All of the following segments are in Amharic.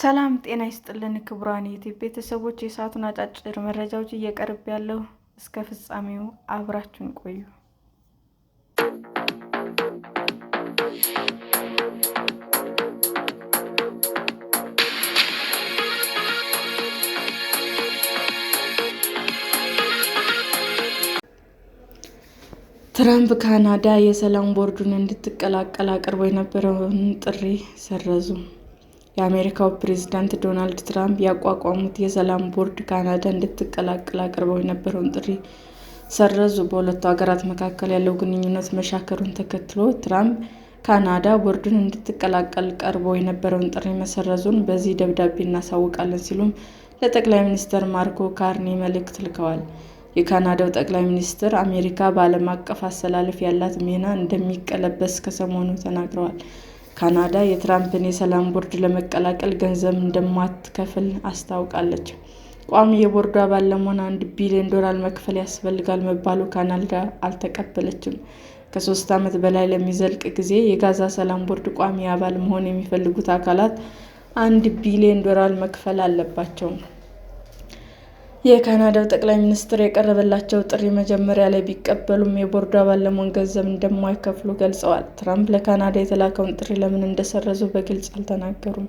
ሰላም ጤና ይስጥልን ክቡራን የዩቲዩብ ቤተሰቦች፣ የሰዓቱን አጫጭር መረጃዎች እየቀርብ ያለው እስከ ፍጻሜው አብራችሁን ቆዩ። ትራምፕ ካናዳ የሰላም ቦርዱን እንድትቀላቀል አቅርበው የነበረውን ጥሪ ሰረዙ። የአሜሪካው ፕሬዝዳንት ዶናልድ ትራምፕ ያቋቋሙት የሰላም ቦርድ ካናዳ እንድትቀላቀል አቅርበው የነበረውን ጥሪ ሰረዙ። በሁለቱ ሀገራት መካከል ያለው ግንኙነት መሻከሩን ተከትሎ ትራምፕ ካናዳ ቦርዱን እንድትቀላቀል ቀርቦ የነበረውን ጥሪ መሰረዙን በዚህ ደብዳቤ እናሳውቃለን ሲሉም ለጠቅላይ ሚኒስትር ማርክ ካርኒ መልእክት ልከዋል። የካናዳው ጠቅላይ ሚኒስትር አሜሪካ በዓለም አቀፍ አሰላለፍ ያላት ሚና እንደሚቀለበስ ከሰሞኑ ተናግረዋል። ካናዳ የትራምፕን የሰላም ቦርድ ለመቀላቀል ገንዘብ እንደማትከፍል አስታውቃለች። ቋሚ የቦርዱ አባል ለመሆን $1 ቢሊዮን መክፈል ያስፈልጋል መባሉ ካናዳ አልተቀበለችም። ከ3 ዓመት በላይ ለሚዘልቅ ጊዜ የጋዛ ሰላም ቦርድ ቋሚ አባል መሆን የሚፈልጉት አካላት $1 ቢሊዮን መክፈል አለባቸው። የካናዳው ጠቅላይ ሚኒስትር የቀረበላቸው ጥሪ መጀመሪያ ላይ ቢቀበሉም የቦርዱ አባል ለመሆን ገንዘብ እንደማይከፍሉ ገልጸዋል። ትራምፕ ለካናዳ የተላከውን ጥሪ ለምን እንደሰረዙ በግልጽ አልተናገሩም።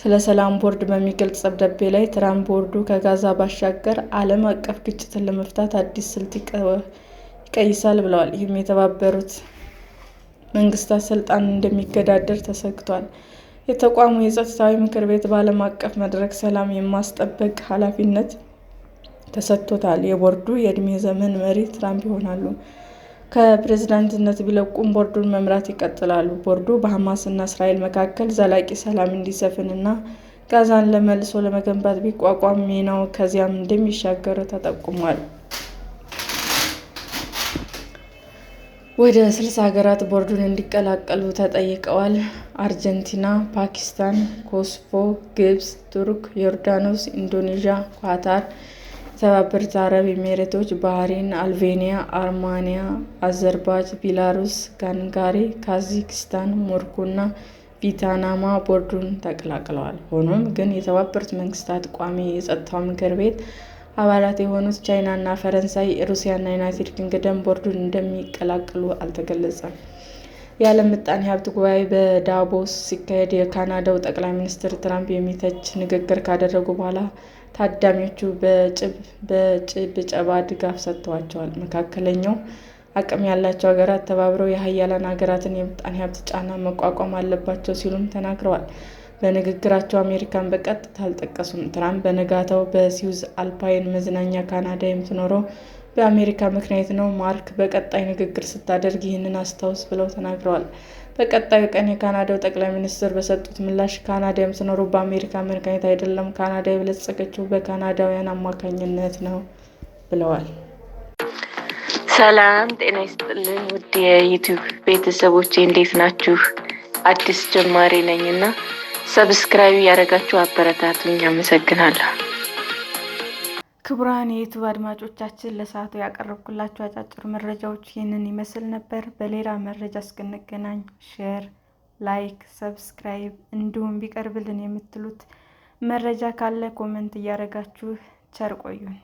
ስለ ሰላም ቦርድ በሚገልጽ ደብዳቤ ላይ ትራምፕ ቦርዱ ከጋዛ ባሻገር ዓለም አቀፍ ግጭትን ለመፍታት አዲስ ስልት ይቀይሳል ብለዋል። ይህም የተባበሩት መንግስታት ስልጣን እንደሚገዳደር ተሰግቷል። የተቋሙ የጸጥታው ምክር ቤት በዓለም አቀፍ መድረክ ሰላም የማስጠበቅ ኃላፊነት ተሰጥቶታል። የቦርዱ የዕድሜ ዘመን መሪ ትራምፕ ይሆናሉ። ከፕሬዝዳንትነት ቢለቁም ቦርዱን መምራት ይቀጥላሉ። ቦርዱ በሐማስ እና እስራኤል መካከል ዘላቂ ሰላም እንዲሰፍን እና ጋዛን መልሶ ለመገንባት ቢቋቋም ሚናው ከዚያም እንደሚሻገር ተጠቁሟል። ወደ 60 ሀገራት ቦርዱን እንዲቀላቀሉ ተጠይቀዋል። አርጀንቲና፣ ፓኪስታን፣ ኮሶቮ፣ ግብጽ፣ ቱርክ፣ ዮርዳኖስ፣ ኢንዶኔዥያ፣ ኳታር፣ የተባበሩት አረብ ኤሚሬቶች፣ ባህሬን፣ አልቤኒያ፣ አርሜኒያ፣ አዘርባይጃን፣ ቤላሩስ፣ ሃንጋሪ፣ ካዛክስታን፣ ሞሮኮ እና ቪየትናም ቦርዱን ተቀላቅለዋል። ሆኖም ግን የተባበሩት መንግስታት ቋሚ የጸጥታው ምክር ቤት አባላት የሆኑት ቻይና እና ፈረንሳይ፣ ሩሲያ እና ዩናይትድ ኪንግደም ቦርዱን እንደሚቀላቀሉ አልተገለጸም። የዓለም ምጣኔ ሀብት ጉባኤ በዳቮስ ሲካሄድ የካናዳው ጠቅላይ ሚኒስትር ትራምፕ የሚተች ንግግር ካደረጉ በኋላ ታዳሚዎቹ በጭብጨባ ድጋፍ ሰጥተዋቸዋል። መካከለኛው አቅም ያላቸው ሀገራት ተባብረው የሀያላን ሀገራትን የምጣኔ ሀብት ጫና መቋቋም አለባቸው ሲሉም ተናግረዋል። በንግግራቸው አሜሪካን በቀጥታ አልጠቀሱም። ትራምፕ በነጋታው በስዊዝ አልፓይን መዝናኛ ካናዳ የምትኖረው በአሜሪካ ምክንያት ነው፣ ማርክ በቀጣይ ንግግር ስታደርግ ይህንን አስታውስ ብለው ተናግረዋል። በቀጣዩ ቀን የካናዳው ጠቅላይ ሚኒስትር በሰጡት ምላሽ ካናዳ የምትኖረው በአሜሪካ ምክንያት አይደለም፣ ካናዳ የበለጸገችው በካናዳውያን አማካኝነት ነው ብለዋል። ሰላም ጤና ይስጥልን ውድ የዩቲዩብ ቤተሰቦቼ እንዴት ናችሁ? አዲስ ጀማሪ ነኝና ሰብስክራይብ ያደረጋችሁ አበረታቱኝ። አመሰግናለሁ። ክቡራን የዩቲዩብ አድማጮቻችን ለሰዓቱ ያቀረብኩላችሁ አጫጭር መረጃዎች ይህንን ይመስል ነበር። በሌላ መረጃ እስክንገናኝ ሼር፣ ላይክ፣ ሰብስክራይብ እንዲሁም ቢቀርብልን የምትሉት መረጃ ካለ ኮሜንት እያደረጋችሁ ቸር ቆዩን።